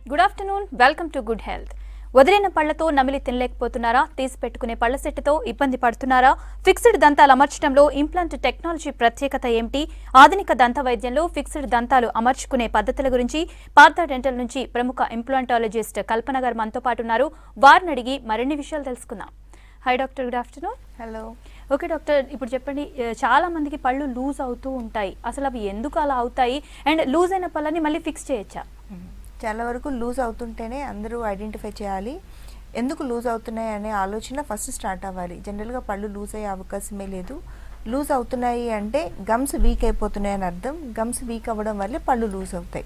Good afternoon, welcome to good health. వదిలిన పళ్లతో నమిలి తినలేకపోతున్నారా? తీసి పెట్టుకునే పళ్ల సెట్టుతో ఇబ్బంది పడుతున్నారా? ఫిక్స్డ్ దంతాలు అమర్చడంలో ఇంప్లాంట్ టెక్నాలజీ ప్రత్యేకత ఏమిటి? ఆధునిక దంత వైద్యంలో ఫిక్స్డ్ దంతాలు అమర్చుకునే పద్ధతుల గురించి పార్థ డెంటల్ నుంచి ప్రముఖ ఇంప్లాంటాలజిస్ట్ కల్పన గారు మనతో పాటు ఉన్నారు. వారిని అడిగి మరిన్ని విషయాలు తెలుసుకుందాం. Hi doctor, good afternoon. Hello. Okay doctor, ఇప్పుడు చెప్పండి, చాలా మందికి పళ్ళు లూజ్ అవుతూ ఉంటాయి. అసలు అవి ఎందుకు అలా అవుతాయి? అండ్ లూజ్ అయిన పళ్ళని మళ్ళీ ఫిక్స్ చేయొచ్చా? చాలా వరకు లూజ్ అవుతుంటేనే అందరూ ఐడెంటిఫై చేయాలి. ఎందుకు లూజ్ అవుతున్నాయి అనే ఆలోచన ఫస్ట్ స్టార్ట్ అవ్వాలి. జనరల్గా పళ్ళు లూజ్ అయ్యే అవకాశమే లేదు. లూజ్ అవుతున్నాయి అంటే గమ్స్ వీక్ అయిపోతున్నాయి అని అర్థం. గమ్స్ వీక్ అవ్వడం వల్లే పళ్ళు లూజ్ అవుతాయి.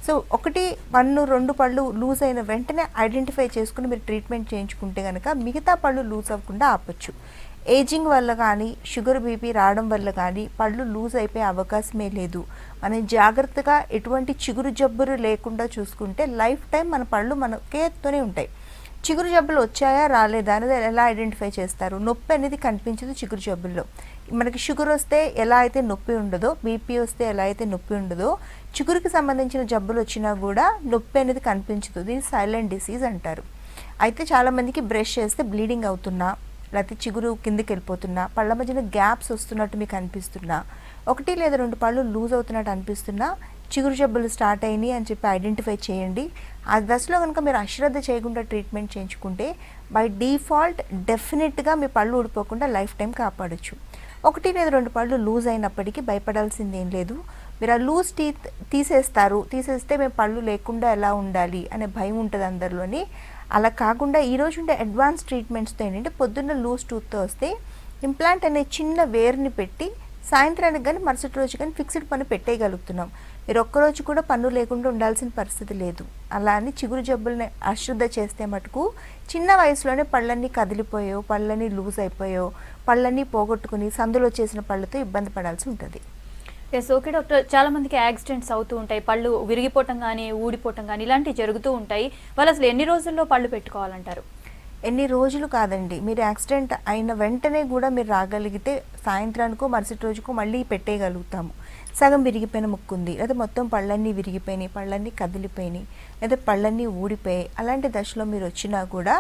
సో ఒకటి పన్ను రెండు పళ్ళు లూజ్ అయిన వెంటనే ఐడెంటిఫై చేసుకుని మీరు ట్రీట్మెంట్ చేయించుకుంటే కనుక మిగతా పళ్ళు లూజ్ అవ్వకుండా ఆపచ్చు. ఏజింగ్ వల్ల కానీ షుగర్ బీపీ రావడం వల్ల కానీ పళ్ళు లూజ్ అయిపోయే అవకాశమే లేదు. మనం జాగ్రత్తగా ఎటువంటి చిగురు జబ్బులు లేకుండా చూసుకుంటే లైఫ్ టైం మన పళ్ళు మన కేర్తోనే ఉంటాయి. చిగురు జబ్బులు వచ్చాయా రాలేదా అనేది ఎలా ఐడెంటిఫై చేస్తారు? నొప్పి అనేది కనిపించదు చిగురు జబ్బుల్లో. మనకి షుగర్ వస్తే ఎలా అయితే నొప్పి ఉండదో, బీపీ వస్తే ఎలా అయితే నొప్పి ఉండదో, చిగురుకి సంబంధించిన జబ్బులు వచ్చినా కూడా నొప్పి అనేది కనిపించదు. దీన్ని సైలెంట్ డిసీజ్ అంటారు. అయితే చాలామందికి బ్రష్ చేస్తే బ్లీడింగ్ అవుతున్నా, లేకపోతే చిగురు కిందికి వెళ్ళిపోతున్నా, పళ్ళ మధ్యన గ్యాప్స్ వస్తున్నట్టు మీకు అనిపిస్తున్నా, ఒకటి లేదా రెండు పళ్ళు లూజ్ అవుతున్నట్టు అనిపిస్తున్నా చిగురు జబ్బులు స్టార్ట్ అయినాయి అని చెప్పి ఐడెంటిఫై చేయండి. ఆ దశలో కనుక మీరు అశ్రద్ధ చేయకుండా ట్రీట్మెంట్ చేయించుకుంటే బై డిఫాల్ట్ డెఫినెట్గా మీ పళ్ళు ఊడిపోకుండా లైఫ్ టైం కాపాడచ్చు. ఒకటి లేదా రెండు పళ్ళు లూజ్ అయినప్పటికీ భయపడాల్సింది ఏం లేదు. మీరు ఆ లూజ్ టీత్ తీసేస్తే మేము పళ్ళు లేకుండా ఎలా ఉండాలి అనే భయం ఉంటుంది అందరిలోని. అలా కాకుండా ఈరోజు ఉండే అడ్వాన్స్ ట్రీట్మెంట్స్తో ఏంటంటే పొద్దున్న లూజ్ టూత్తో వస్తే ఇంప్లాంట్ అనే చిన్న వేర్ని పెట్టి సాయంత్రానికి కానీ మరుసటి రోజు కానీ ఫిక్స్డ్ పన్ను పెట్టేయగలుగుతున్నాం. మీరు ఒక్కరోజు కూడా పన్ను లేకుండా ఉండాల్సిన పరిస్థితి లేదు. అలా అని చిగురు జబ్బుల్ని అశ్రద్ధ చేస్తే మటుకు చిన్న వయసులోనే పళ్ళన్నీ కదిలిపోయో, పళ్ళన్నీ లూజ్ అయిపోయో, పళ్ళన్నీ పోగొట్టుకుని సందులో చేసిన పళ్ళతో ఇబ్బంది పడాల్సి ఉంటుంది. Yes, okay doctor. చాలా మందికి యాక్సిడెంట్స్ అవుతూ ఉంటాయి, పళ్ళు విరిగిపోవటం కానీ ఊడిపోవటం కానీ ఇలాంటివి జరుగుతూ ఉంటాయి. వాళ్ళు అసలు ఎన్ని రోజుల్లో పళ్ళు పెట్టుకోవాలంటారు? ఎన్ని రోజులు కాదండి, మీరు యాక్సిడెంట్ అయిన వెంటనే కూడా మీరు రాగలిగితే సాయంత్రానికో మరుసటి రోజుకో మళ్ళీ పెట్టేయగలుగుతాము. సగం విరిగిపోయిన ముక్కు ఉంది, లేదా మొత్తం పళ్ళన్నీ విరిగిపోయినాయి, పళ్ళన్నీ కదిలిపోయినాయి, లేదా పళ్ళన్నీ ఊడిపోయాయి, అలాంటి దశలో మీరు వచ్చినా కూడా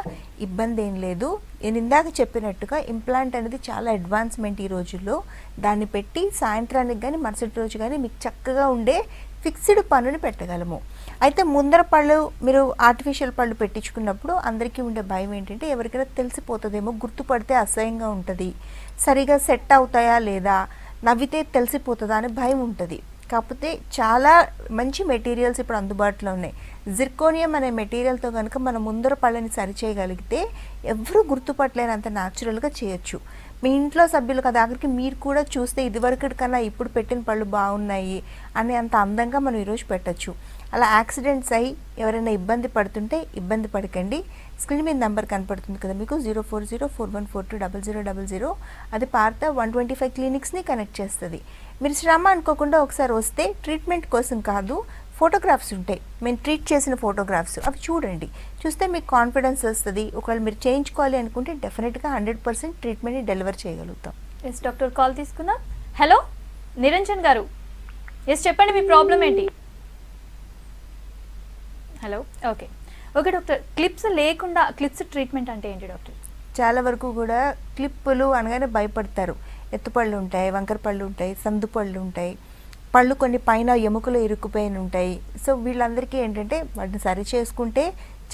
ఇబ్బంది ఏం లేదు. నేను ఇందాక చెప్పినట్టుగా ఇంప్లాంట్ అనేది చాలా అడ్వాన్స్మెంట్ ఈ రోజుల్లో. దాన్ని పెట్టి సాయంత్రానికి కానీ మరుసటి రోజు కానీ మీకు చక్కగా ఉండే ఫిక్స్డ్ పన్నుని పెట్టగలము. అయితే ముందర పళ్ళు మీరు ఆర్టిఫిషియల్ పళ్ళు పెట్టించుకున్నప్పుడు అందరికీ ఉండే భయం ఏంటంటే ఎవరికైనా తెలిసిపోతుందేమో, గుర్తుపడితే అసహ్యంగా ఉంటుంది, సరిగా సెట్ అవుతాయా లేదా, నవ్వితే తెలిసిపోతుందా అనే భయం ఉంటుంది. కాకపోతే చాలా మంచి మెటీరియల్స్ ఇప్పుడు అందుబాటులో ఉన్నాయి. జిర్కోనియం అనే మెటీరియల్తో కనుక మనం ముందర పళ్ళని సరిచేయగలిగితే ఎవరు గుర్తుపట్టలేనంత న్యాచురల్గా చేయొచ్చు. మీ ఇంట్లో సభ్యులు కదా, ఆఖరికి మీరు కూడా చూస్తే ఇదివరకటి కన్నా ఇప్పుడు పెట్టిన పళ్ళు బాగున్నాయి అని అంత అందంగా మనం ఈరోజు పెట్టచ్చు. అలా యాక్సిడెంట్స్ అయ్యి ఎవరైనా ఇబ్బంది పడుతుంటే ఇబ్బంది పడకండి. స్క్రీన్ మీద నెంబర్ కనపడుతుంది కదా మీకు, 04041420000. అది పార్థ 125 క్లినిక్స్ని కనెక్ట్ చేస్తుంది. మీరు శ్రమ అనుకోకుండా ఒకసారి వస్తే ట్రీట్మెంట్ కోసం కాదు, ఫోటోగ్రాఫ్స్ ఉంటాయి, మేము ట్రీట్ చేసిన ఫోటోగ్రాఫ్స్, అవి చూడండి. చూస్తే మీకు కాన్ఫిడెన్స్ వస్తుంది. ఒకవేళ మీరు చేయించుకోవాలి అనుకుంటే డెఫినెట్గా 100% ట్రీట్మెంట్ని డెలివర్ చేయగలుగుతాం. ఎస్ డాక్టర్, కాల్ తీసుకుందాం. హలో నిరంజన్ గారు, ఎస్ చెప్పండి, మీ ప్రాబ్లం ఏంటి? హలో. ఓకే డాక్టర్, క్లిప్స్ లేకుండా క్లిప్స్ ట్రీట్మెంట్ అంటే ఏంటి డాక్టర్? చాలా వరకు కూడా క్లిప్పులు అనగానే భయపడతారు. ఎత్తుపళ్ళు ఉంటాయి, వంకర పళ్ళు ఉంటాయి, సందు పళ్ళు ఉంటాయి, పళ్ళు కొన్ని పైన ఎముకలు ఇరుక్కుపోయిన ఉంటాయి. సో వీళ్ళందరికీ ఏంటంటే వాటిని సరి చేసుకుంటే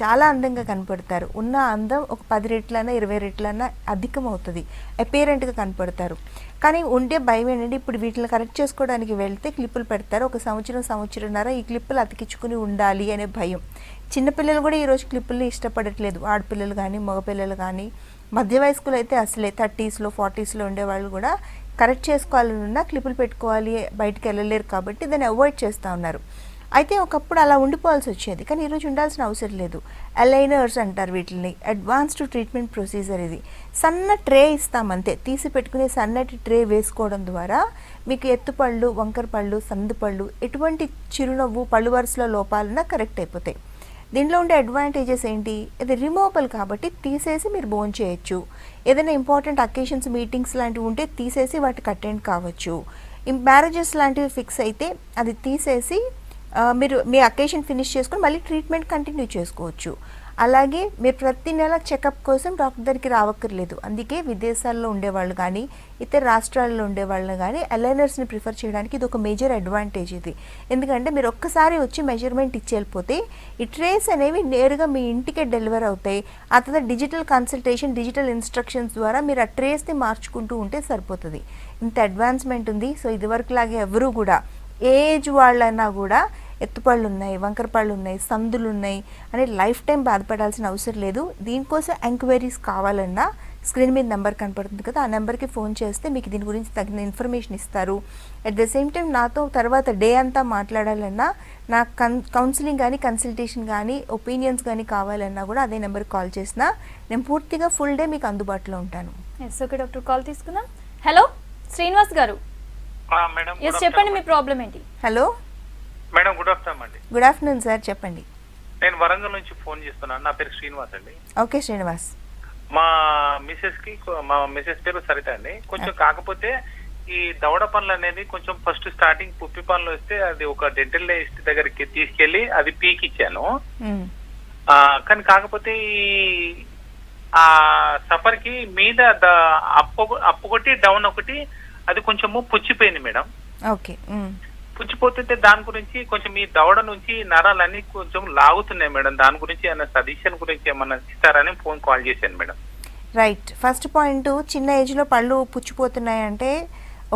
చాలా అందంగా కనపడతారు. ఉన్న అందం ఒక 10 రెట్లన్నా 20 రెట్లన్నా అధికం అవుతుంది, అపేరెంట్గా కనపడతారు. కానీ ఉండే భయం ఏంటంటే ఇప్పుడు వీటిని కరెక్ట్ చేసుకోవడానికి వెళ్తే క్లిప్పులు పెడతారు, ఒక సంవత్సరంన్నర ఈ క్లిప్పులు అతికించుకుని ఉండాలి అనే భయం. చిన్నపిల్లలు కూడా ఈరోజు క్లిప్పుల్ని ఇష్టపడట్లేదు, ఆడపిల్లలు కానీ మగపిల్లలు కానీ. మధ్య వయస్కులు అయితే అసలే 30sలో 40sలో ఉండేవాళ్ళు కూడా కరెక్ట్ చేసుకోవాలన్నా క్లిప్పులు పెట్టుకోవాలి, బయటికి వెళ్ళలేరు కాబట్టి దాన్ని అవాయిడ్ చేస్తూ ఉన్నారు. అయితే ఒకప్పుడు అలా ఉండిపోవాల్సి వచ్చేది, కానీ ఈరోజు ఉండాల్సిన అవసరం లేదు. అలైనర్స్ అంటారు వీటిని, అడ్వాన్స్డ్ ట్రీట్మెంట్ ప్రొసీజర్ ఇది. సన్న ట్రే ఇస్తామంతే, తీసి పెట్టుకునే సన్నటి ట్రే వేసుకోవడం ద్వారా మీకు ఎత్తుపళ్ళు, వంకర పళ్ళు, సందు పళ్ళు, ఎటువంటి చిరునవ్వు, పళ్ళు వరుసలో లోపాలన్నా కరెక్ట్ అయిపోతాయి. దీంట్లో ఉండే అడ్వాంటేజెస్ ఏంటి? ఇది రిమూవబుల్ కాబట్టి తీసేసి మీరు బోన్ చేయొచ్చు. ఏదైనా ఇంపార్టెంట్ అకేషన్స్, మీటింగ్స్ లాంటివి ఉంటే తీసేసి వాటికి అటెండ్ కావచ్చు. మ్యారేజెస్ లాంటివి ఫిక్స్ అయితే అది తీసేసి మీరు మీ అకేషన్ ఫినిష్ చేసుకొని మళ్ళీ ట్రీట్మెంట్ కంటిన్యూ చేసుకోవచ్చు. అలాగే మీరు ప్రతి నెల చెకప్ కోసం డాక్టర్ దగ్గరికి రావక్కర్లేదు. అందుకే విదేశాల్లో ఉండేవాళ్ళు కానీ ఇతర రాష్ట్రాల్లో ఉండేవాళ్ళు కానీ అలైనర్స్ని ప్రిఫర్ చేయడానికి ఇది ఒక మేజర్ అడ్వాంటేజ్ ఇది. ఎందుకంటే మీరు ఒక్కసారి వచ్చి మెజర్మెంట్ ఇచ్చి వెళ్ళిపోతే ఈ ట్రేస్ అనేవి నేరుగా మీ ఇంటికే డెలివర్ అవుతాయి. ఆ తర్వాత డిజిటల్ కన్సల్టేషన్, డిజిటల్ ఇన్స్ట్రక్షన్స్ ద్వారా మీరు ఆ ట్రేస్ని మార్చుకుంటూ ఉంటే సరిపోతుంది. ఇంత అడ్వాన్స్మెంట్ ఉంది. సో ఇదివరకు లాగే ఎవరు కూడా ఏజ్ వాళ్ళైనా కూడా ఎత్తుపళ్ళు ఉన్నాయి, వంకరపళ్ళు ఉన్నాయి, సందులు ఉన్నాయి అని లైఫ్ టైం బాధపడాల్సిన అవసరం లేదు. దీనికోసం ఎంక్వైరీస్ కావాలన్నా స్క్రీన్ మీద నెంబర్ కనపడుతుంది కదా, ఆ నెంబర్కి ఫోన్ చేస్తే మీకు దీని గురించి తగిన ఇన్ఫర్మేషన్ ఇస్తారు. అట్ ద సేమ్ టైం నాతో తర్వాత డే అంతా మాట్లాడాలన్నా, నాకు కౌన్సిలింగ్ కానీ కన్సల్టేషన్ కానీ ఒపీనియన్స్ కానీ కావాలన్నా కూడా అదే నెంబర్కి కాల్ చేసినా నేను పూర్తిగా ఫుల్ డే మీకు అందుబాటులో ఉంటాను. ఎస్ ఓకే డాక్టర్, కాల్ తీసుకుందాం. హలో శ్రీనివాస్ గారు, ఎస్ చెప్పండి మీ ప్రాబ్లం ఏంటి? హలో మేడం, గుడ్ ఆఫ్టర్నూన్ అండి. గుడ్ ఆఫ్టర్నూన్ సార్, చెప్పండి. నేను వరంగల్ నుంచి ఫోన్ చేస్తున్నాను. నా పేరు శ్రీనివాస్ అండి. ఓకే శ్రీనివాస్. మా మిసెస్ పేరు సరిత అండి. కొంచెం కాకపోతే ఈ దవడ పనులు అనేది కొంచెం ఫస్ట్ స్టార్టింగ్ పుప్పి పనులు వస్తే అది ఒక డెంటల్ దగ్గరికి తీసుకెళ్లి అది పీక్ ఇచ్చాను. కానీ కాకపోతే ఈ ఆ సఫర్ కి మీద అప్పు ఒకటి డౌన్ ఒకటి అది కొంచెము పుచ్చిపోయింది మేడం. ఓకే. పుచ్చిపోతుంటే దాని గురించి కొంచెం ఈ దవడ నుంచి నరాలన్నీ కొంచెం లాగుతున్నాయి మేడం. దాని గురించి ఏమైనా సజెషన్ గురించి ఏమన్నా ఇస్తారని ఫోన్ కాల్ చేశాను మేడం. రైట్. ఫస్ట్ పాయింట్, చిన్న ఏజ్లో పళ్ళు పుచ్చిపోతున్నాయంటే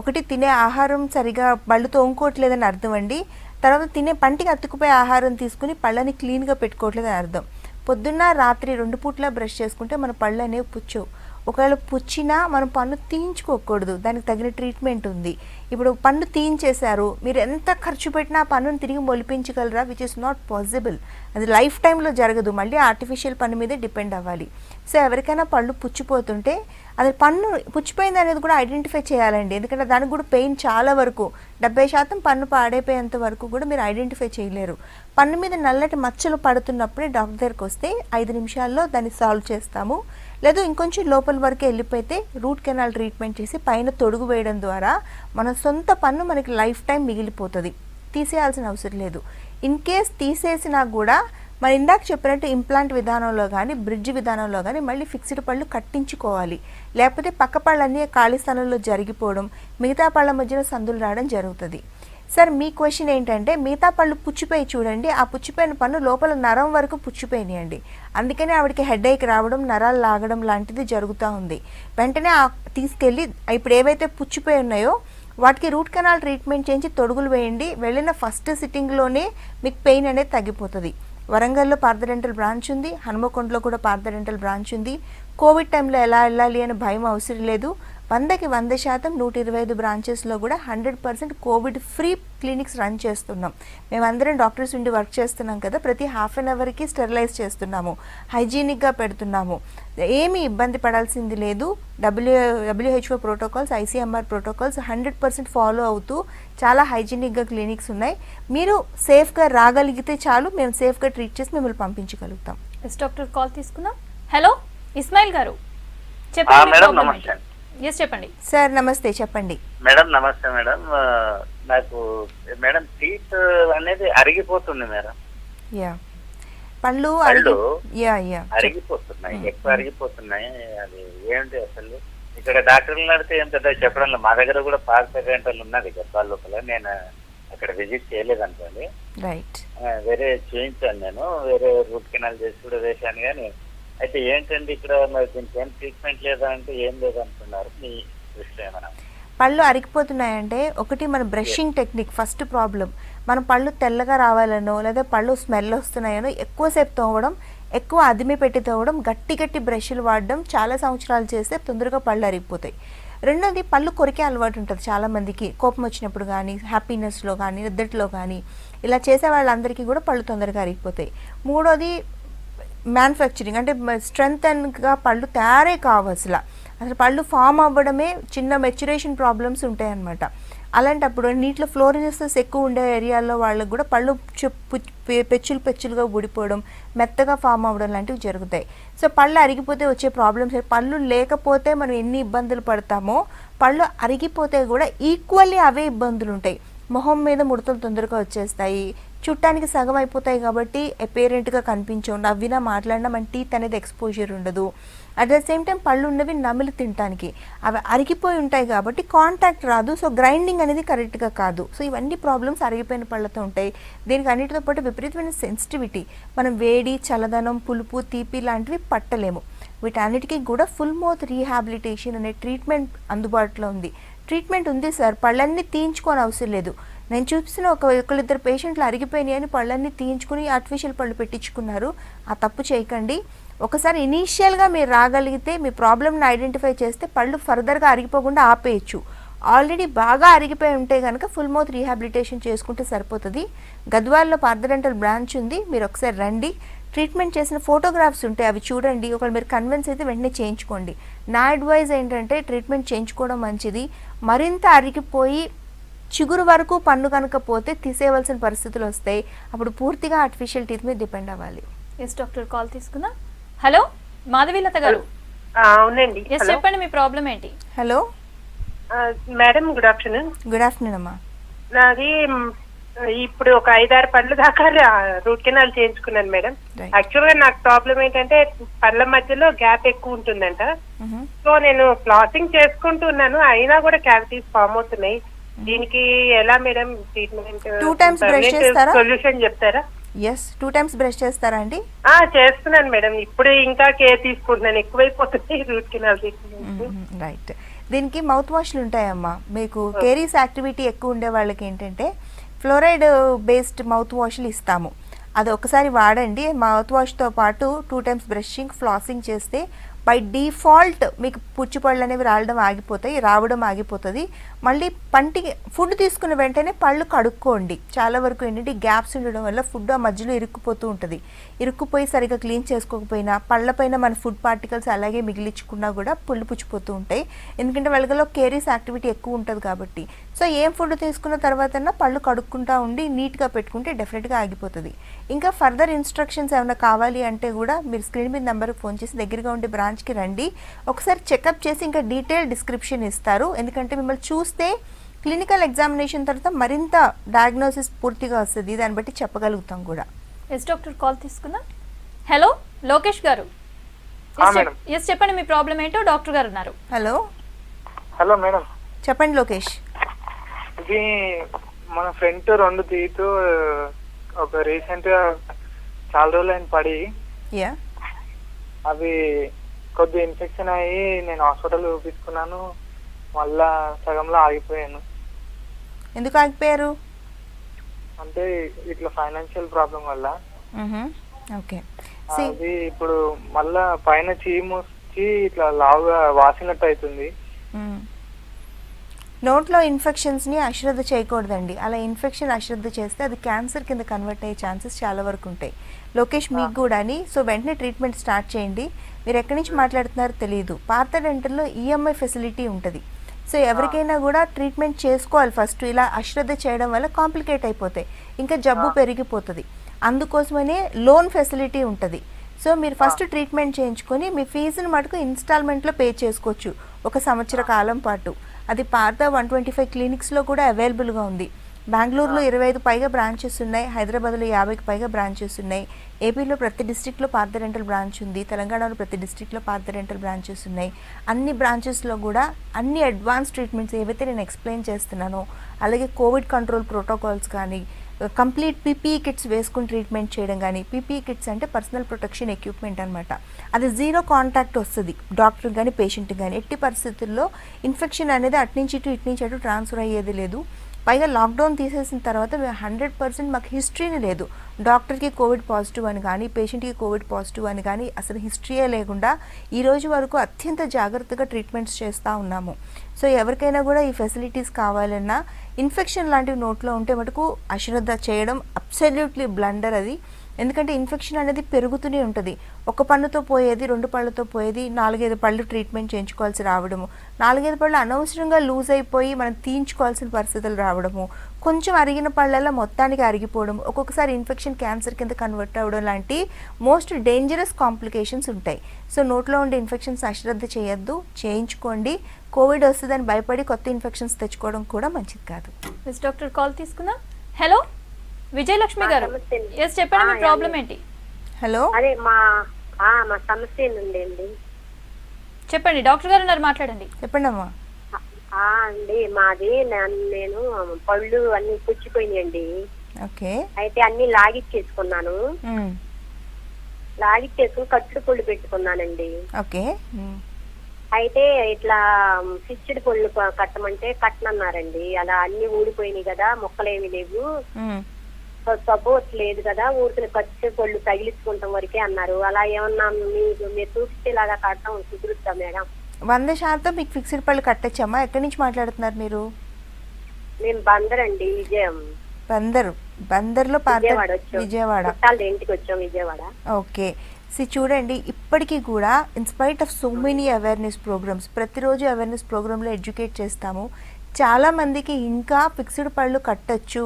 ఒకటి తినే ఆహారం సరిగా పళ్ళు తోముకోవట్లేదని అర్థం అండి. తర్వాత తినే పంటికి అతుక్కుపోయే ఆహారం తీసుకుని పళ్ళని క్లీన్గా పెట్టుకోవట్లేదని అర్థం. పొద్దున్న రాత్రి 2 పూట్ల బ్రష్ చేసుకుంటే మన పళ్ళు అనేవి పుచ్చవు. ఒకవేళ పుచ్చినా మనం పన్ను తీయించుకోకూడదు, దానికి తగిన ట్రీట్మెంట్ ఉంది. ఇప్పుడు పన్ను తీయించేశారు, మీరు ఎంత ఖర్చు పెట్టినా పన్నును తిరిగి మొలిపించగలరా? Which is not possible. అది లైఫ్ టైంలో జరగదు, మళ్ళీ ఆర్టిఫిషియల్ పన్ను మీదే డిపెండ్ అవ్వాలి. సో ఎవరికైనా పళ్ళు పుచ్చిపోతుంటే అది పన్ను పుచ్చిపోయింది అనేది కూడా ఐడెంటిఫై చేయాలండి. ఎందుకంటే దానికి కూడా పెయిన్ చాలా వరకు 70% పన్ను పాడైపోయేంత వరకు కూడా మీరు ఐడెంటిఫై చేయలేరు. పన్ను మీద నల్లటి మచ్చలు పడుతున్నప్పుడే డాక్టర్ దగ్గరికి వస్తే 5 నిమిషాల్లో దాన్ని సాల్వ్ చేస్తాము. లేదు ఇంకొంచెం లోపల వరకు వెళ్ళిపోతే రూట్ కెనాల్ ట్రీట్మెంట్ చేసి పైన తొడుగు వేయడం ద్వారా మన సొంత పన్ను మనకి లైఫ్ టైం మిగిలిపోతుంది, తీసేయాల్సిన అవసరం లేదు. ఇన్ కేస్ తీసేసినా కూడా మరి ఇందాక చెప్పినట్టు ఇంప్లాంట్ విధానంలో కానీ బ్రిడ్జ్ విధానంలో కానీ మళ్ళీ ఫిక్స్డ్ పళ్ళు కట్టించుకోవాలి. లేకపోతే పక్క పళ్ళన్నీ ఖాళీ స్థలంలో జరిగిపోవడం, మిగతా పళ్ళ మధ్యలో సందులు రావడం జరుగుతుంది. సార్ మీ క్వశ్చన్ ఏంటంటే మిగతా పళ్ళు పుచ్చిపోయి చూడండి, ఆ పుచ్చిపోయిన పన్ను లోపల నరం వరకు పుచ్చిపోయినాయండి. అందుకనే ఆవిడకి హెడేక్ రావడం, నరాలు లాగడం లాంటిది జరుగుతూ ఉంది. వెంటనే తీసుకెళ్ళి ఇప్పుడు ఏవైతే పుచ్చిపోయి ఉన్నాయో వాటికి రూట్ కెనాల్ ట్రీట్మెంట్ చేయించి తొడుగులు వేయండి. వెళ్ళిన ఫస్ట్ సిట్టింగ్లోనే మీకు పెయిన్ అనేది తగ్గిపోతుంది. వరంగల్లో పార్థ డెంటల్ బ్రాంచ్ ఉంది, హనుమకొండలో కూడా పార్థ డెంటల్ బ్రాంచ్ ఉంది. కోవిడ్ టైంలో ఎలా వెళ్ళాలి అని భయం అవసరం లేదు. 100కి 100% 125 బ్రాంచెస్లో కూడా 100% కోవిడ్ ఫ్రీ క్లినిక్స్ రన్ చేస్తున్నాం. మేమందరం డాక్టర్స్ ఉండి వర్క్ చేస్తున్నాం కదా, ప్రతి హాఫ్ అన్ అవర్కి స్టెరిలైజ్ చేస్తున్నాము, హైజీనిక్గా పెడుతున్నాము. ఏమీ ఇబ్బంది పడాల్సింది లేదు. WHO protocols, ICMR protocols 100% follow అవుతూ చాలా హైజీనిక్గా క్లినిక్స్ ఉన్నాయి. మీరు సేఫ్గా రాగలిగితే చాలు, మేము సేఫ్గా ట్రీట్ చేసి మిమ్మల్ని పంపించగలుగుతాం. డాక్టర్ కాల్ తీసుకుందాం. హలో ఇస్మాయిల్ గారు, చెప్పండి. ఎస్ చెప్పండి సార్. నమస్తే, చెప్పండి మేడం. నమస్తే మేడం. నాకు మేడం టీత్ అనేది అరిగిపోతుంది మేడం. యా, పళ్ళు అరిగిపోతున్నాయి, ఎక్కువ అరిగిపోతున్నాయి. అది ఏంటి అసలు? ఇక్కడ డాక్టర్లు నడితే ఏం పెద్ద చెప్పడం లేదు. మా దగ్గర కూడా పార్థ డెంటల్ ఉన్నది గద్వాల లోపల, నేను అక్కడ విజిట్ చేయలేదు అనుకోండి. రైట్. వేరే చూపించాను, నేను వేరే రూట్ కెనాల్ చేసి కూడా వేశాను. కానీ అయితే ఏంటండి ఇక్కడ మరి దీనికి ఏం ట్రీట్మెంట్ లేదా అంటే ఏం లేదంటున్నారు. మీ దృష్టిలో ఏమైనా? పళ్ళు అరిగిపోతున్నాయంటే ఒకటి మన బ్రషింగ్ టెక్నిక్ ఫస్ట్ ప్రాబ్లం. మన పళ్ళు తెల్లగా రావాలనో లేదా పళ్ళు స్మెల్ వస్తున్నాయనో ఎక్కువసేపు తోవడం, ఎక్కువ అదిమి పెట్టి తోవడం, గట్టి బ్రష్లు వాడడం చాలా సంవత్సరాలు చేస్తే తొందరగా పళ్ళు అరిగిపోతాయి. రెండోది పళ్ళు కొరికే అలవాటు ఉంటుంది చాలామందికి, కోపం వచ్చినప్పుడు కానీ హ్యాపీనెస్లో కానీ నిద్రలో కానీ ఇలా చేసే వాళ్ళందరికీ కూడా పళ్ళు తొందరగా అరిగిపోతాయి. మూడోది మ్యానుఫ్యాక్చరింగ్, అంటే స్ట్రెంగ్త్గా పళ్ళు తయారే కావు. అసలు పళ్ళు ఫామ్ అవ్వడమే చిన్న మెచ్యురేషన్ ప్రాబ్లమ్స్ ఉంటాయి అన్నమాట. అలాంటప్పుడు నీటిలో ఫ్లోరినెసెస్ ఎక్కువ ఉండే ఏరియాల్లో వాళ్ళకు కూడా పళ్ళు పెచ్చులుగా ఊడిపోవడం, మెత్తగా ఫామ్ అవ్వడం లాంటివి జరుగుతాయి. సో పళ్ళు అరిగిపోతే వచ్చే ప్రాబ్లమ్స్, పళ్ళు లేకపోతే మనం ఎన్ని ఇబ్బందులు పడతామో పళ్ళు అరిగిపోతే కూడా ఈక్వల్లీ అవే ఇబ్బందులు ఉంటాయి. మొహం మీద ముడతలు తొందరగా వచ్చేస్తాయి, చుట్టానికి సగం అయిపోతాయి కాబట్టి అపేరెంట్గా కనిపించవు, నవ్వినా మాట్లాడినా మన టీత్ అనేది ఎక్స్పోజర్ ఉండదు. అట్ ద సేమ్ టైం పళ్ళు ఉన్నవి నమిలి తినడానికి, అవి అరిగిపోయి ఉంటాయి కాబట్టి కాంటాక్ట్ రాదు. సో గ్రైండింగ్ అనేది కరెక్ట్గా కాదు. సో ఇవన్నీ ప్రాబ్లమ్స్ అరిగిపోయిన పళ్ళతో ఉంటాయి. దీనికి అన్నిటితో పాటు విపరీతమైన సెన్సిటివిటీ, మనం వేడి, చల్లదనం, పులుపు, తీపి లాంటివి పట్టలేము. వీటన్నిటికీ కూడా ఫుల్ మౌత్ రీహాబిలిటేషన్ అనే ట్రీట్మెంట్ అందుబాటులో ఉంది. ట్రీట్మెంట్ ఉంది సార్, పళ్ళన్నీ తీయించుకోని అవసరం లేదు. నేను చూపిస్తున్న ఒకళ్ళిద్దరు పేషెంట్లు అరిగిపోయినాయి అని పళ్ళన్నీ తీయించుకుని ఆర్టిఫిషియల్ పళ్ళు పెట్టించుకున్నారు. ఆ తప్పు చేయకండి. ఒకసారి ఇనీషియల్గా మీరు రాగలిగితే, మీ ప్రాబ్లమ్ని ఐడెంటిఫై చేస్తే పళ్ళు ఫర్దర్గా అరిగిపోకుండా ఆపేయచ్చు. ఆల్రెడీ బాగా అరిగిపోయి ఉంటే కనుక ఫుల్ మౌత్ రీహాబిలిటేషన్ చేసుకుంటే సరిపోతుంది. గద్వాల్లో పార్థడెంటల్ బ్రాంచ్ ఉంది, మీరు ఒకసారి రండి. ట్రీట్మెంట్ చేసిన ఫోటోగ్రాఫ్స్ ఉంటాయి, అవి చూడండి. ఒకవేళ మీరు కన్విన్స్ అయితే వెంటనే చేయించుకోండి. నా అడ్వైజ్ ఏంటంటే ట్రీట్మెంట్ చేయించుకోవడం మంచిది. మరింత అరిగిపోయి చిగురు వరకు పన్ను కనుక పోతే తీసేయవలసిన పరిస్థితులు వస్తాయి. అప్పుడు పూర్తిగా ఆర్టిఫిషియల్ టీత్ మీద డిపెండ్ అవ్వాలి. ఎస్ డాక్టర్, కాల్ తీసుకుందాం. హలో మాధవీలత గారు. అవునండి, ఎస్ చెప్పండి, మీ ప్రాబ్లం ఏంటి? Hello madam, good afternoon. Good afternoon అమ్మా. నాది ఇప్పుడు ఒక 5-6 పళ్ళు దాకా రూట్ కెనాల్ చేయించుకున్నాను మేడం. యాక్చువల్ గా నాకు ప్రాబ్లం ఏంటంటే పళ్ళ మధ్యలో గ్యాప్ ఎక్కువ ఉంటుందంట. సో నేను ఫ్లాసింగ్ చేసుకుంటున్నాను, అయినా కూడా క్యావిటీస్ ఫామ్ అవుతున్నాయి. దీనికి ఎలా మేడం ట్రీట్మెంట్? 2 times బ్రష్ చేస్తారా? సొల్యూషన్ చెప్తారా? ఎస్, 2 times బ్రష్ చేస్తారా అండి? చేస్తున్నాను మేడం. ఇప్పుడు ఇంకా కేర్ తీసుకుంటున్నాను, ఎక్కువైపోతుంది రూట్ కెనాల్ ట్రీట్మెంట్. రైట్. దీనికి మౌత్ వాష్లు ఉంటాయమ్మా. మీకు కేరీస్ యాక్టివిటీ ఎక్కువ ఉండే వాళ్ళకి ఏంటంటే ఫ్లోరైడ్ బేస్డ్ మౌత్ వాష్లు ఇస్తాము. అది ఒకసారి వాడండి. మౌత్ వాష్తో పాటు 2 times బ్రషింగ్, ఫ్లాసింగ్ చేస్తే బై డిఫాల్ట్ మీకు పుచ్చిపళ్ళు అనేవి రావడం ఆగిపోతుంది. మళ్ళీ పంటికి ఫుడ్ తీసుకున్న వెంటనే పళ్ళు కడుక్కోండి. చాలా వరకు ఏంటంటే గ్యాప్స్ ఉండడం వల్ల ఫుడ్ ఆ మధ్యలో ఇరుక్కుపోతూ ఉంటుంది. ఇరుక్కుపోయి సరిగా క్లీన్ చేసుకోకపోయినా పళ్ళపైన మన ఫుడ్ పార్టికల్స్ అలాగే మిగిలించుకున్నా కూడా పుళ్ళు పుచ్చిపోతూ ఉంటాయి. ఎందుకంటే వాళ్ళలో కేరీస్ యాక్టివిటీ ఎక్కువ ఉంటుంది కాబట్టి. సో ఏం ఫుడ్ తీసుకున్న తర్వాత పళ్ళు కడుక్కుంటా ఉండి నీట్గా పెట్టుకుంటే డెఫినెట్గా ఆగిపోతుంది. ఇంకా ఫర్దర్ ఇన్స్ట్రక్షన్స్ ఏమైనా కావాలి అంటే కూడా మీరు స్క్రీన్ మీద నెంబర్కి ఫోన్ చేసి దగ్గరగా ఉండే బ్రాంచ్కి రండి. ఒకసారి చెకప్ చేసి ఇంకా డీటెయిల్ డిస్క్రిప్షన్ ఇస్తారు. ఎందుకంటే మిమ్మల్ని చూస్తే క్లినికల్ ఎగ్జామినేషన్ తర్వాత మరింత డయాగ్నోసిస్ పూర్తిగా వస్తుంది, దాన్ని బట్టి చెప్పగలుగుతాం కూడా. ఎస్ డాక్టర్, కాల్ తీసుకుందాం. హలో లోకేష్ గారు. ఎస్ చెప్పండి, మీ ప్రాబ్లం ఏంటో డాక్టర్ గారు ఉన్నారు. హలో హలో మేడం, చెప్పండి లోకేష్. ఇది మన ఫ్రంట్ 2 టీత్ ఒక రీసెంట్ గా చాలా రోజులు పడి యా అవి కొద్దిగా ఇన్ఫెక్షన్ అయ్యి నేను హాస్పిటల్ చూపించుకున్నాను. మళ్ళా సగంలో ఆగిపోయాను. ఎందుకు ఆగిపోయారు? అంటే ఇట్లా ఫైనాన్షియల్ ప్రాబ్లం వల్ల. ఓకే. అది ఇప్పుడు మళ్ళా పైన చీమొచ్చి ఇట్లా లావుగా వాసినట్టు అవుతుంది. నోట్లో ఇన్ఫెక్షన్స్ని అశ్రద్ధ చేయకూడదండి. అలా ఇన్ఫెక్షన్ అశ్రద్ధ చేస్తే అది క్యాన్సర్ కింద కన్వర్ట్ అయ్యే ఛాన్సెస్ చాలా వరకు ఉంటాయి. లోకేష్ మీకు కూడా అని. సో వెంటనే ట్రీట్మెంట్ స్టార్ట్ చేయండి. మీరు ఎక్కడి నుంచి మాట్లాడుతున్నారో తెలియదు. పార్థడెంటల్లో ఈఎంఐ ఫెసిలిటీ ఉంటుంది. సో ఎవరికైనా కూడా ట్రీట్మెంట్ చేసుకోవాలి ఫస్ట్. ఇలా అశ్రద్ధ చేయడం వల్ల కాంప్లికేట్ అయిపోతాయి, ఇంకా జబ్బు పెరిగిపోతుంది. అందుకోసమనే లోన్ ఫెసిలిటీ ఉంటుంది. సో మీరు ఫస్ట్ ట్రీట్మెంట్ చేయించుకొని మీ ఫీజుని మటుకు ఇన్స్టాల్మెంట్లో పే చేసుకోవచ్చు 1 సంవత్సర కాలం పాటు. అది పార్థ 125 క్లినిక్స్లో కూడా అవైలబుల్గా ఉంది. బెంగళూరులో 25 పైగా బ్రాంచెస్ ఉన్నాయి, హైదరాబాద్లో 50కి పైగా బ్రాంచెస్ ఉన్నాయి, ఏపీలో ప్రతి డిస్ట్రిక్ట్లో పార్థడెంటల్ బ్రాంచ్ ఉంది, తెలంగాణలో ప్రతి డిస్ట్రిక్ట్లో పార్థడెంటల్ బ్రాంచెస్ ఉన్నాయి. అన్ని బ్రాంచెస్లో కూడా అన్ని అడ్వాన్స్ ట్రీట్మెంట్స్ ఏవైతే నేను ఎక్స్ప్లెయిన్ చేస్తున్నానో, అలాగే కోవిడ్ కంట్రోల్ ప్రోటోకాల్స్ కానీ, కంప్లీట్ పీపీఈ కిట్స్ వేసుకుని ట్రీట్మెంట్ చేయడం కానీ. పీపీఈ కిట్స్ అంటే పర్సనల్ ప్రొటెక్షన్ ఎక్విప్మెంట్ అనమాట. అది 0 కాంటాక్ట్ వస్తుంది డాక్టర్ కానీ పేషెంట్ కానీ. ఎట్టి పరిస్థితుల్లో ఇన్ఫెక్షన్ అనేది అట్నుంచి ఇటు ట్రాన్స్ఫర్ అయ్యేది లేదు. పైగా లాక్డౌన్ తీసేసిన తర్వాత 100% మాకు హిస్టరీని లేదు. డాక్టర్కి కోవిడ్ పాజిటివ్ అని కానీ, పేషెంట్కి కోవిడ్ పాజిటివ్ అని కానీ అసలు హిస్టరీయే లేకుండా ఈ రోజు వరకు అత్యంత జాగ్రత్తగా ట్రీట్మెంట్స్ చేస్తూ ఉన్నాము. సో ఎవరికైనా కూడా ఈ ఫెసిలిటీస్ కావాలన్నా, ఇన్ఫెక్షన్ లాంటివి నోట్లో ఉంటే మటుకు అశ్రద్ధ చేయడం అబ్సల్యూట్లీ బ్లండర్ అది. ఎందుకంటే ఇన్ఫెక్షన్ అనేది పెరుగుతూనే ఉంటుంది. 1 పన్నుతో పోయేది 2 పళ్ళతో పోయేది 4-5 పళ్ళు ట్రీట్మెంట్ చేయించుకోవాల్సి రావడము, 4-5 పళ్ళు అనవసరంగా లూజ్ అయిపోయి మనం తీయించుకోవాల్సిన పరిస్థితులు రావడము, కొంచెం అరిగిన పళ్ళల్లో మొత్తానికి అరిగిపోవడం, ఒక్కొక్కసారి ఇన్ఫెక్షన్ క్యాన్సర్ కింద కన్వర్ట్ అవ్వడం లాంటి మోస్ట్ డేంజరస్ కాంప్లికేషన్స్ ఉంటాయి. సో నోట్లో ఉండే ఇన్ఫెక్షన్స్ అశ్రద్ధ చేయొద్దు, చేయించుకోండి. కోవిడ్ వస్తుందని భయపడి కొత్త ఇన్ఫెక్షన్స్ తెచ్చుకోవడం కూడా మంచిది కాదు. డాక్టర్ కాల్ తీసుకుందాం. హలో విజయలక్ష్మి గారు, నమస్తే. ఎస్ చెప్పండి మీ ప్రాబ్లం ఏంటి? హలో, అదే మా సమస్య ఏంటండి? చెప్పండి, డాక్టర్ గారు ఉన్నారు, మాట్లాడండి. చెప్పండి అమ్మా. అండి మాది నేను పళ్ళు అన్ని పుచ్చిపోయినాయండి. ఓకే. అయితే అన్ని లాగిచ్చేసుకున్నాను. లాగిచ్చేసుకుని కట్లు పళ్ళు పెట్టుకున్నానండి. ఓకే. అయితే ఇట్లా ఫిక్స్డ్ పళ్ళు కట్టమంటే కట్టనన్నారండి. అలా అన్ని ఊడిపోయినాయి కదా, మొక్కలేమి లేవు, సపోర్ట్ లేదు కదా, ఊరికి ఖర్చు పళ్ళు తగిలించుకుంటాం వరకే అన్నారు. అలా ఏమన్నా మీరు చూస్తే ఇలాగా కట్టడం కుదురుతా మేడం? 100% మీకు ఫిక్స్డ్ పళ్ళు కట్టచ్చమ్మా. ఎక్కడి నుంచి మాట్లాడుతున్నారు మీరు? మేము బందర్ అండి, బందర్లో విజయవాడ ఇంటికి వచ్చాం, విజయవాడ. ఓకే. చూడండి, ఇప్పటికీ కూడా inspite of so many awareness programs, ప్రతిరోజు అవేర్నెస్ ప్రోగ్రాంలో ఎడ్యుకేట్ చేస్తాము. చాలామందికి ఇంకా ఫిక్స్డ్ పళ్ళు కట్టచ్చు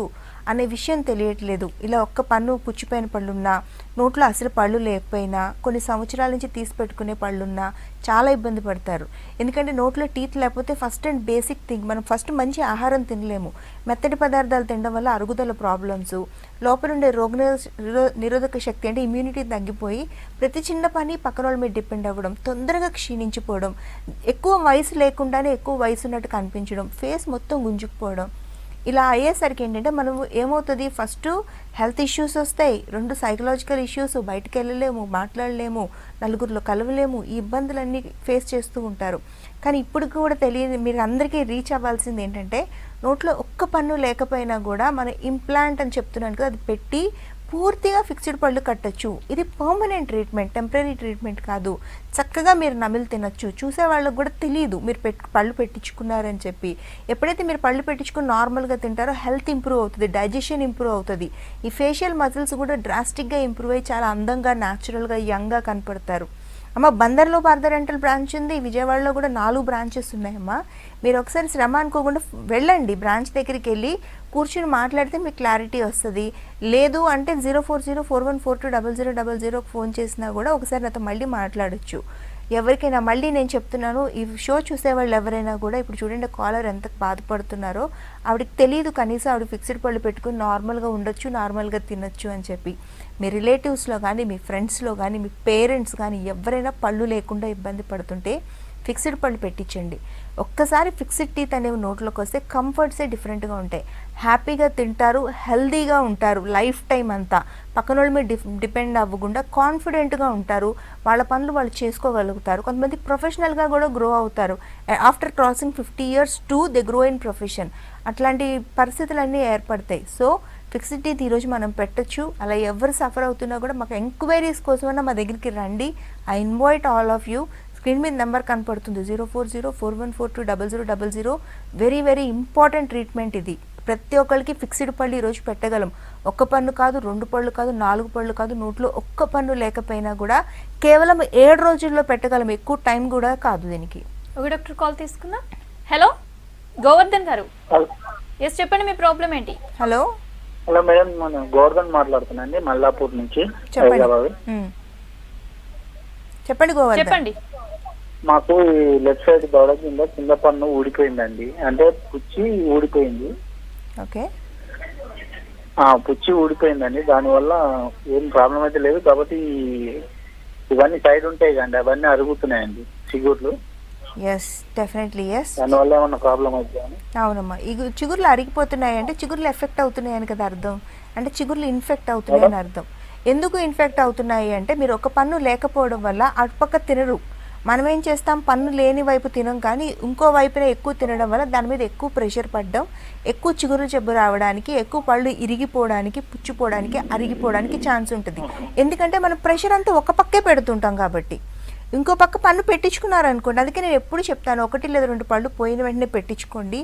అనే విషయం తెలియట్లేదు. ఇలా ఒక్క పన్ను పుచ్చిపోయిన పళ్ళున్నా, నోట్లో అసలు పళ్ళు లేకపోయినా, కొన్ని సంవత్సరాల నుంచి తీసి పెట్టుకునే పళ్ళున్నా చాలా ఇబ్బంది పడతారు. ఎందుకంటే నోట్లో టీత్ లేకపోతే ఫస్ట్ అండ్ బేసిక్ థింగ్, మనం ఫస్ట్ మంచి ఆహారం తినలేము. మెత్తటి పదార్థాలు తినడం వల్ల అరుగుదల ప్రాబ్లమ్స్, లోపల ఉండే నిరోధక శక్తి అంటే ఇమ్యూనిటీ తగ్గిపోయి ప్రతి చిన్న పని పక్కన వాళ్ళ మీద డిపెండ్ అవ్వడం, తొందరగా క్షీణించిపోవడం, ఎక్కువ వయసు లేకుండానే ఎక్కువ వయసు ఉన్నట్టు కనిపించడం, ఫేస్ మొత్తం గుంజుకుపోవడం, ఇలా అయ్యేసరికి ఏంటంటే మనం ఏమవుతుంది, ఫస్ట్ హెల్త్ ఇష్యూస్ వస్తాయి, 2 సైకలాజికల్ ఇష్యూస్, బయటకు వెళ్ళలేము, మాట్లాడలేము, నలుగురిలో కలవలేము, ఈ ఇబ్బందులన్నీ ఫేస్ చేస్తూ ఉంటారు. కానీ ఇప్పుడు కూడా తెలియదు, మీరు అందరికీ రీచ్ అవ్వాల్సింది ఏంటంటే నోట్లో ఒక్క పన్ను లేకపోయినా కూడా మన ఇంప్లాంట్ అని చెప్తున్నాను కదా, అది పెట్టి పూర్తిగా ఫిక్స్డ్ పళ్ళు కట్టచ్చు. ఇది పర్మనెంట్ ట్రీట్మెంట్, టెంపరీ ట్రీట్మెంట్ కాదు. చక్కగా మీరు నమిలి తినచ్చు. చూసే వాళ్ళకు కూడా తెలియదు మీరు పళ్ళు పెట్టించుకున్నారని చెప్పి. ఎప్పుడైతే మీరు పళ్ళు పెట్టించుకుని నార్మల్గా తింటారో హెల్త్ ఇంప్రూవ్ అవుతుంది, డైజెషన్ ఇంప్రూవ్ అవుతుంది, ఈ ఫేషియల్ మజిల్స్ కూడా డ్రాస్టిక్గా ఇంప్రూవ్ అయ్యి చాలా అందంగా, న్యాచురల్గా, యంగ్గా కనపడతారు. అమ్మ, బందర్లో పార్థరెంటల్ బ్రాంచ్ ఉంది, విజయవాడలో కూడా 4 బ్రాంచెస్ ఉన్నాయమ్మా. మీరు ఒకసారి శ్రమ అనుకోకుండా వెళ్ళండి, బ్రాంచ్ దగ్గరికి వెళ్ళి కూర్చుని మాట్లాడితే మీకు క్లారిటీ వస్తుంది. లేదు అంటే 040414200000 ఫోన్ చేసినా కూడా ఒకసారి నాతో మళ్ళీ మాట్లాడచ్చు. ఎవరికైనా మళ్ళీ నేను చెప్తున్నాను, ఈ షో చూసేవాళ్ళు ఎవరైనా కూడా ఇప్పుడు చూడండి కాలర్ ఎంత బాధపడుతున్నారో. ఆవిడకి తెలియదు కనీసం ఆవిడ ఫిక్స్డ్ పళ్ళు పెట్టుకుని నార్మల్గా ఉండొచ్చు, నార్మల్గా తినొచ్చు అని చెప్పి. మీ రిలేటివ్స్లో కానీ, మీ ఫ్రెండ్స్లో కానీ, మీ పేరెంట్స్ కానీ ఎవరైనా పళ్ళు లేకుండా ఇబ్బంది పడుతుంటే ఫిక్స్డ్ పళ్ళు పెట్టించండి. ఒక్కసారి ఫిక్స్డ్ టీత్ అనేవి నోట్లోకి వస్తే కంఫర్ట్సే డిఫరెంట్గా ఉంటాయి. హ్యాపీగా తింటారు, హెల్దీగా ఉంటారు, లైఫ్ టైం అంతా పక్కన వాళ్ళ మీద డిపెండ్ అవ్వకుండా కాన్ఫిడెంట్గా ఉంటారు, వాళ్ళ పనులు వాళ్ళు చేసుకోగలుగుతారు. కొంతమంది ప్రొఫెషనల్గా కూడా గ్రో అవుతారు. After crossing 50 years to they grow in profession. అట్లాంటి పరిస్థితులన్నీ ఏర్పడతాయి. సో ఫిక్స్డ్ టీత్ ఈరోజు మనం పెట్టచ్చు. అలా ఎవరు సఫర్ అవుతున్నా కూడా మాకు ఎంక్వైరీస్ కోసమన్నా మా దగ్గరికి రండి. I invite all of you. Screen మీద నెంబర్ కనపడుతుంది 040414200000. వెరీ వెరీ ఇంపార్టెంట్ ట్రీట్మెంట్ ఇది. ప్రతి ఒక్కరికి ఫిక్స్డ్ పళ్ళు ఈరోజు పెట్టగలం. 1 పన్ను కాదు, 2 పళ్ళు కాదు, 4 పళ్ళు కాదు, నోట్లో 1 పన్ను లేకపోయినా కూడా కేవలం 7 రోజుల్లో పెట్టగలం. ఎక్కువ టైం కూడా కాదు దీనికి. ఒక డాక్టర్ కాల్ తీసుకున్నా. హలో గోవర్ధన్ గారు, ఎస్ చెప్పండి మీ ప్రాబ్లం ఏంటి? హలో హలో మేడం, నేను గోవర్ధన్ మాట్లాడుతున్నానండి, మల్లాపూర్ నుంచి. చెప్పండి గోవర్ధన్. చెప్పండి. మాకు ఈ లెఫ్ట్ సైడ్ దవడ కింద పన్ను ఊడిపోయిందండి, అంటే పుచ్చి ఊడిపోయింది. ఓకే. పుచ్చి ఊడిపోయిందండి, దానివల్ల ఏం ప్రాబ్లం అయితే లేదు. కాబట్టి ఇవన్నీ సైడ్ ఉంటాయి కండి, అవన్నీ అరుగుతున్నాయండి చిగుర్లు. Yes, definitely yes. దానివల్ల ఏమన్నా ప్రాబ్లం అవుతుంది? అవునమ్మా, ఈ చిగుర్లు అరిగిపోతున్నాయి అంటే చిగుర్లు ఎఫెక్ట్ అవుతున్నాయని కదా అర్థం. అంటే చిగుర్లు ఇన్ఫెక్ట్ అవుతున్నాయని అర్థం. ఎందుకు ఇన్ఫెక్ట్ అవుతున్నాయి అంటే మీరు 1 పన్ను లేకపోవడం వల్ల అటుపక్క తినరు. మనం ఏం చేస్తాం, పన్ను లేని వైపు తినం, కానీ ఇంకో వైపున ఎక్కువ తినడం వల్ల దాని మీద ఎక్కువ ప్రెషర్ పడడం, ఎక్కువ చిగురు జబ్బు రావడానికి, ఎక్కువ పళ్ళు ఇరిగిపోవడానికి, పుచ్చిపోవడానికి, అరిగిపోవడానికి ఛాన్స్ ఉంటుంది. ఎందుకంటే మనం ప్రెషర్ అంతా ఒక పక్కే పెడుతుంటాం కాబట్టి. ఇంకో పక్క పన్ను పెట్టించుకున్నారనుకోండి, అందుకే నేను ఎప్పుడు చెప్తాను 1 లేదా 2 పళ్ళు పోయిన వెంటనే పెట్టించుకోండి.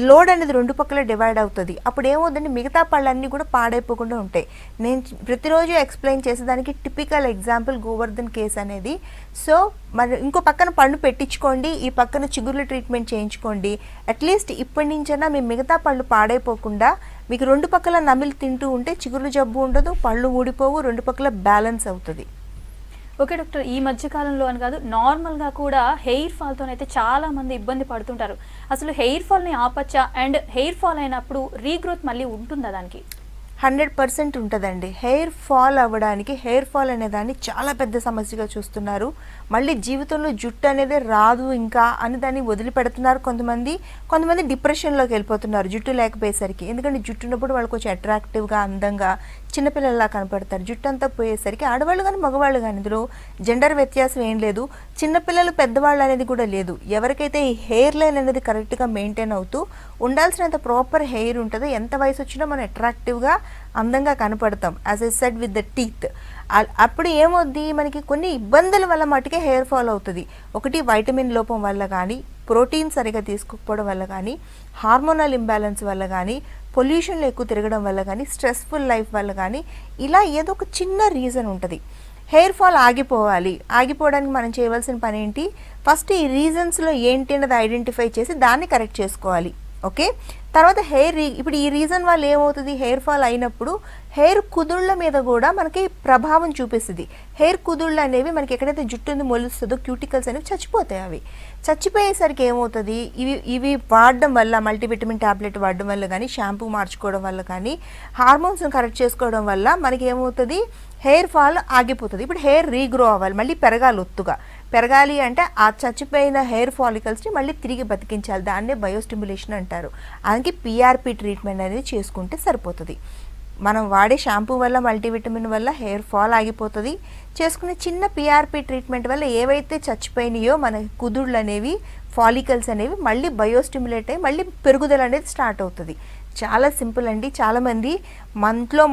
లోడ్ అనేది 2 పక్కల డివైడ్ అవుతుంది. అప్పుడు ఏమవుతుందంటే మిగతా పళ్ళన్నీ కూడా పాడైపోకుండా ఉంటాయి. నేను ప్రతిరోజు ఎక్స్ప్లెయిన్ చేసేదానికి టిపికల్ ఎగ్జాంపుల్ గోవర్ధన్ కేస్ అనేది. సో మరి ఇంకో పక్కన పళ్ళు పెట్టించుకోండి, ఈ పక్కన చిగుర్ల ట్రీట్మెంట్ చేయించుకోండి. అట్లీస్ట్ ఇప్పటి నుంచైనా మీ మిగతా పళ్ళు పాడైపోకుండా మీకు 2 పక్కల నమిలి తింటూ ఉంటే చిగుర్ల జబ్బు ఉండదు, పళ్ళు ఊడిపోవు, 2 పక్కల బ్యాలెన్స్ అవుతుంది. ఓకే డాక్టర్, ఈ మధ్య కాలంలో అని కాదు, నార్మల్గా కూడా హెయిర్ ఫాల్తో అయితే చాలా మంది ఇబ్బంది పడుతుంటారు. అసలు హెయిర్ ఫాల్ని ఆపచ్చా? అండ్ హెయిర్ ఫాల్ అయినప్పుడు రీగ్రోత్ మళ్ళీ ఉంటుందా దానికి? 100% ఉంటుందండి. హెయిర్ ఫాల్ అవ్వడానికి, హెయిర్ ఫాల్ అనే దాన్ని చాలా పెద్ద సమస్యగా చూస్తున్నారు. మళ్ళీ జీవితంలో జుట్టు అనేది రాదు ఇంకా అని దాన్ని వదిలిపెడుతున్నారు కొంతమంది డిప్రెషన్లోకి వెళ్ళిపోతున్నారు జుట్టు లేకపోయేసరికి. ఎందుకంటే జుట్టు ఉన్నప్పుడు వాళ్ళు కొంచెం అట్రాక్టివ్గా, అందంగా, చిన్నపిల్లల్లా కనపడతారు. జుట్టు అంతా పోయేసరికి ఆడవాళ్ళు కానీ మగవాళ్ళు కానీ ఇందులో జెండర్ వ్యత్యాసం ఏం లేదు. చిన్నపిల్లలు పెద్దవాళ్ళు అనేది కూడా లేదు. ఎవరికైతే ఈ హెయిర్ లైన్ అనేది కరెక్ట్గా మెయింటైన్ అవుతూ ఉండాల్సినంత ప్రాపర్ హెయిర్ ఉంటుందో ఎంత వయసు వచ్చినా మనం అట్రాక్టివ్గా, అందంగా కనపడతాం. As I said with the teeth. అప్పుడు ఏమవుద్ది, మనకి కొన్ని ఇబ్బందుల వల్ల మటుకే హెయిర్ ఫాల్ అవుతుంది. ఒకటి వైటమిన్ లోపం వల్ల కానీ, ప్రోటీన్ సరిగా తీసుకోకపోవడం వల్ల కానీ, హార్మోనల్ ఇంబ్యాలెన్స్ వల్ల కానీ, పొల్యూషన్లో ఎక్కువ తిరగడం వల్ల కానీ, స్ట్రెస్ఫుల్ లైఫ్ వల్ల కానీ, ఇలా ఏదో ఒక చిన్న రీజన్ ఉంటుంది. హెయిర్ ఫాల్ ఆగిపోవడానికి మనం చేయవలసిన పని ఏంటి, ఫస్ట్ ఈ రీజన్స్లో ఏంటి అన్నది ఐడెంటిఫై చేసి దాన్ని కరెక్ట్ చేసుకోవాలి. ఓకే, తర్వాత ఇప్పుడు ఈ రీజన్ వల్ల ఏమవుతుంది, హెయిర్ ఫాల్ అయినప్పుడు హెయిర్ కుదుళ్ళ మీద కూడా మనకి ప్రభావం చూపిస్తుంది. హెయిర్ కుదుళ్ళు అనేవి మనకి ఎక్కడైతే జుట్టు మొలుస్తుందో క్యూటికల్స్ అనేవి చచ్చిపోతాయి. అవి చచ్చిపోయేసరికి ఏమవుతుంది, ఇవి వాడడం వల్ల, మల్టీవిటమిన్ ట్యాబ్లెట్ వాడడం వల్ల కానీ, షాంపూ మార్చుకోవడం వల్ల కానీ, హార్మోన్స్ని కరెక్ట్ చేసుకోవడం వల్ల మనకి ఏమవుతుంది, హెయిర్ ఫాల్ ఆగిపోతుంది. ఇప్పుడు హెయిర్ రీగ్రో అవ్వాలి, మళ్ళీ పెరగాలి. ఒత్తుగా పెరగాలి అంటే ఆ చచ్చిపోయిన హెయిర్ ఫాలికల్స్ని మళ్ళీ తిరిగి బతికించాలి. దాన్నే బయోస్టిమ్యులేషన్ అంటారు. అందుకే పిఆర్పి ట్రీట్మెంట్ అనేది చేసుకుంటే సరిపోతుంది. మనం వాడే షాంపూ వల్ల, మల్టీవిటమిన్ వల్ల హెయిర్ ఫాల్ ఆగిపోతుంది. చేసుకునే చిన్న పిఆర్పి ట్రీట్మెంట్ వల్ల ఏవైతే చచ్చిపోయినాయో మన కుదుళ్ళు అనేవి, ఫాలికల్స్ అనేవి మళ్ళీ బయోస్టిమ్యులేట్ అయ్యి మళ్ళీ పెరుగుదల అనేది స్టార్ట్ అవుతుంది. చాలా సింపుల్ అండి. చాలామంది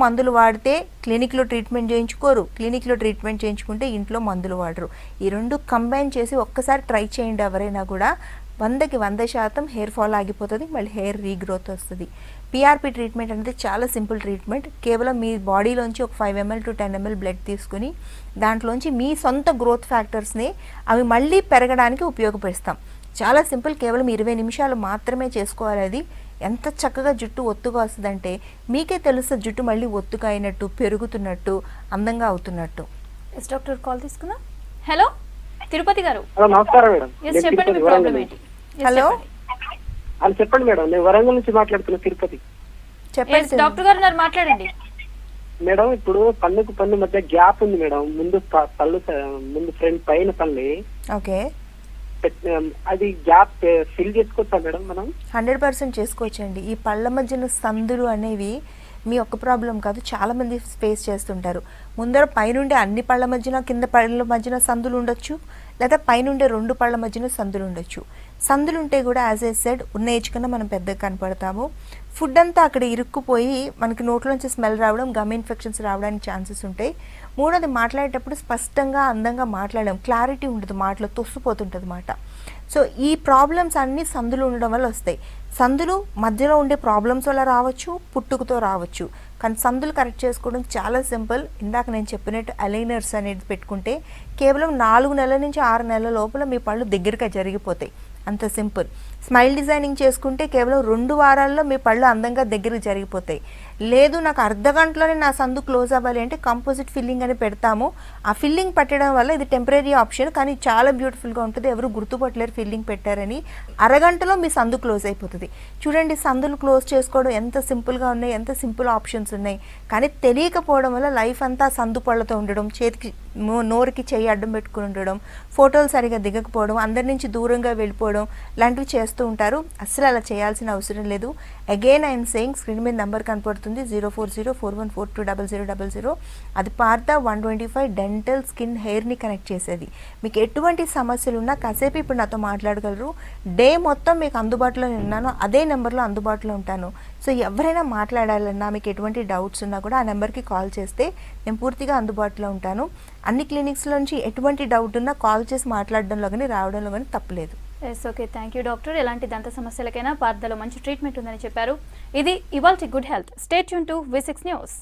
మందులు వాడితే క్లినిక్లో ట్రీట్మెంట్ చేయించుకోరు, క్లినిక్లో ట్రీట్మెంట్ చేయించుకుంటే ఇంట్లో మందులు వాడరు. ఈ రెండు కంబైన్ చేసి ఒక్కసారి ట్రై చేయండి. ఎవరైనా కూడా 100కి 100% హెయిర్ ఫాల్ ఆగిపోతుంది, మళ్ళీ హెయిర్ రీగ్రోత్ వస్తుంది. పిఆర్పి ట్రీట్మెంట్ అనేది చాలా సింపుల్ ట్రీట్మెంట్. కేవలం మీ బాడీలోంచి ఒక 5 ml to 10 ml బ్లడ్ తీసుకుని దాంట్లోంచి మీ సొంత గ్రోత్ ఫ్యాక్టర్స్ని అవి మళ్ళీ పెరగడానికి ఉపయోగపరుస్తాం. చాలా సింపుల్, కేవలం 20 నిమిషాలు మాత్రమే చేసుకోవాలి. అది ఎంత చక్కగా జుట్టు ఒత్తుగా వస్తుందంటే మీకే తెలుస్తుంది, జుట్టు మళ్ళీ ఒత్తుగా అయినట్టు, పెరుగుతున్నట్టు, అందంగా అవుతున్నట్టు. ఎస్ డాక్టర్, కాల్ తీసుకున్నా. హలో తిరుపతి గారు. నమస్కారం మేడం. చెప్పండి మీ ప్రాబ్లం ఏంటి. హలో చెప్పండి మేడం, నేను వరంగల్ నుంచి మాట్లాడుతున్నా, తిరుపతి. చెప్పండి డాక్టర్ గారు ఉన్నారు, మాట్లాడండి. మేడం, ఇప్పుడు పన్ను మధ్య గ్యాప్ ఉంది మేడం. ముందు ఫ్రంట్ పైన పళ్ళు. ఓకే, అది గ్యాప్ ఫిల్ చేసుకోవచ్చా మేడం మనం? 100% చేసుకోవచ్చండి. ఈ పళ్ళ మధ్యన సందులు అనేవి మీ ఒక్క ప్రాబ్లం కాదు, చాలామంది ఫేస్ చేస్తుంటారు. ముందర పైనుండే అన్ని పళ్ళ మధ్యన, కింద పళ్ళ మధ్యన సందులు ఉండొచ్చు, లేదా పైనుండే 2 పళ్ళ మధ్యన సందులు ఉండొచ్చు. సందులు ఉంటే కూడా యాజ్ ఏ సెడ్ ఉన్న ఏజ్ కన్నా మనం పెద్దగా కనపడతాము. ఫుడ్ అంతా అక్కడ ఇరుక్కుపోయి మనకి నోట్లోంచి స్మెల్ రావడం, గమ్ ఇన్ఫెక్షన్స్ రావడానికి ఛాన్సెస్ ఉంటాయి. మూడోది, మాట్లాడేటప్పుడు స్పష్టంగా, అందంగా మాట్లాడడం, క్లారిటీ ఉండదు, మాటలో తొస్సుపోతుంటుంది మాట. సో ఈ ప్రాబ్లమ్స్ అన్నీ సందులు ఉండడం వల్ల వస్తాయి. సందులు మధ్యలో ఉండే ప్రాబ్లమ్స్ వల్ల రావచ్చు, పుట్టుకతో రావచ్చు. కానీ సందులు కరెక్ట్ చేసుకోవడం చాలా సింపుల్. ఇందాక నేను చెప్పినట్టు అలైనర్స్ అనేది పెట్టుకుంటే కేవలం 4 నెలల నుంచి 6 నెలల లోపల మీ పళ్ళు దగ్గరగా జరిగిపోతాయి. అంత సింపుల్. స్మైల్ డిజైనింగ్ చేసుకుంటే కేవలం 2 వారాల్లో మీ పళ్ళు అందంగా దగ్గరికి జరిగిపోతాయి. లేదు నాకు అర్ధగంటలోనే నా సందు క్లోజ్ అవ్వాలి అంటే కంపోజిట్ ఫిల్లింగ్ అని పెడతాము. ఆ ఫిల్లింగ్ పెట్టడం వల్ల ఇది టెంపరీ ఆప్షన్, కానీ చాలా బ్యూటిఫుల్గా ఉంటుంది. ఎవరు గుర్తుపట్టలేరు ఫిల్లింగ్ పెట్టారని. అరగంటలో మీ సందు క్లోజ్ అయిపోతుంది. చూడండి, సందులు క్లోజ్ చేసుకోవడం ఎంత సింపుల్గా ఉన్నాయి, ఎంత సింపుల్ ఆప్షన్స్ ఉన్నాయి. కానీ తెలియకపోవడం వల్ల లైఫ్ అంతా సందు పళ్ళతో ఉండడం, చేతికి నోరుకి చెయ్యి అడ్డం పెట్టుకుని ఉండడం, ఫోటోలు సరిగా దిగకపోవడం, అందరి నుంచి దూరంగా వెళ్ళిపోవడం లాంటివి చేస్తూ ఉంటారు. అస్సలు అలా చేయాల్సిన అవసరం లేదు. అగైన్ ఐఎమ్ సేయింగ్, స్క్రీన్ మీద నెంబర్ కనపడుతుంది 040414200000. అది పార్త 125 డెంటల్ స్కిన్ హెయిర్ని కనెక్ట్ చేసేది. మీకు ఎటువంటి సమస్యలు ఉన్నా కాసేపు ఇప్పుడు నాతో మాట్లాడగలరు. డే మొత్తం మీకు అందుబాటులో ఉన్నాను, అదే నెంబర్లో అందుబాటులో ఉంటాను. సో ఎవరైనా మాట్లాడాలన్నా, మీకు ఎటువంటి డౌట్స్ ఉన్నా కూడా ఆ నెంబర్కి కాల్ చేస్తే నేను పూర్తిగా అందుబాటులో ఉంటాను. అన్ని క్లినిక్స్లోంచి ఎటువంటి డౌట్ ఉన్నా కాల్ చేసి మాట్లాడడంలో కానీ రావడంలో కానీ తప్పలేదు. Yes, okay, thank you doctor. ఎలాంటి దంత సమస్యలకైనా పార్దలో మంచి ట్రీట్మెంట్ ఉందని చెప్పారు. ఇది ఇవాల్టి good health. Stay tune to V6 news.